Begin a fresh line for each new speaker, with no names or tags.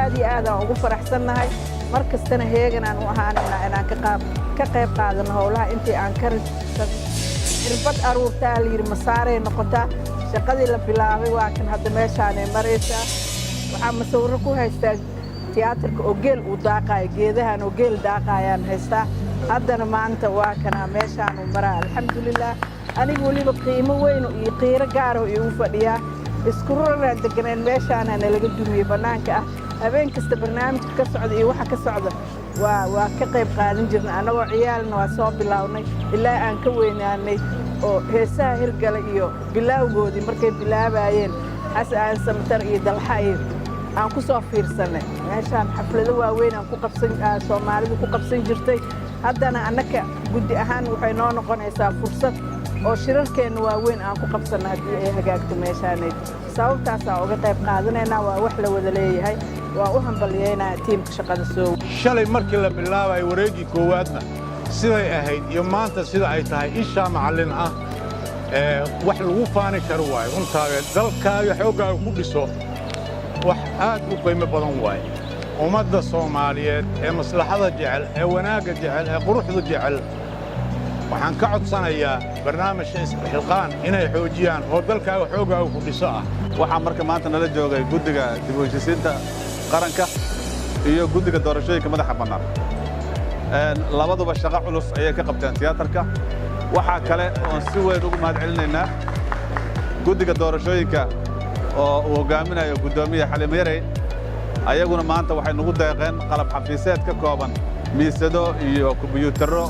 aad iyo aad aan ugu faraxsannahay mar kastana heegan aan u ahaanayna inaan ka qayb qaadano howlaha intii aan ka ridsan irbad aruurtaa la yidhi masaaray noqotaa shaqadii la bilaabay waa kan hadda meeshaanay maraysaa waxaa masawirro ku haystaa tiyaatarka oo geel uu daaqaayo geedahan oo geel daaqaayaan haystaa haddana maanta waa kanaa meeshaan uu maraa alxamdulilah anigu weliba qiimo weyn iyo qiiro gaaroo iigu fadhiyaa isku raraan deganeen meeshaanana laga dumiyey bannaanka ah habeen kasta barnaamijka ka socda iyo waxa ka socda waa ka qayb qaadan jirnay annagoo ciyaalna waa soo bilownay ilaa aan ka weynaanay oo heesaha hirgala iyo bilaawgoodii markay bilaabayeen xasan samatar iyo dalxayo aan ku soo fiirsanay meeshaan xaflado waaweyn aan Soomaalidu ku qabsan jirtay haddana annaka guddi ahaan waxay noo noqonaysaa fursad oo shirarkeena waaweyn aan ku qabsanno haddii ay hagaagto meeshaanay sababtaasaa uga qayb qaadanaynaa waa wax la wada leeyahay waa u hambalyeynaa tiimka shaqada soo
shalay markii la bilaabay wareegii koowaadna siday ahayd iyo maanta sida ay tahay isha macallin ah wax lagu faani karo waayo runtaaga dalkaaga xooggaaga ku dhiso wax aad u qiimo badan waaye ummadda Soomaaliyeed ee maslaxada jecel ee wanaagga jecel ee quruxda jecel waxaan ka codsanayaa barnaamijka isxilqaan inay xoojiyaan oo dalkaaga xooggaaga ku dhiso ah
waxaa marka maanta nala joogay guddiga dib u heshiisiinta qaranka iyo guddiga doorashooyinka madaxa bannaan labaduba shaqo culus ayay ka qabteen tiyaatarka waxaa kale oon si weyn ugu mahadcelinaynaa guddiga doorashooyinka oo uu hogaaminayo guddoomiye Xaliimo Yarey ayaguna maanta waxay nagu deeqeen qalab xafiiseed ka kooban miisado iyo kumbuyuutarro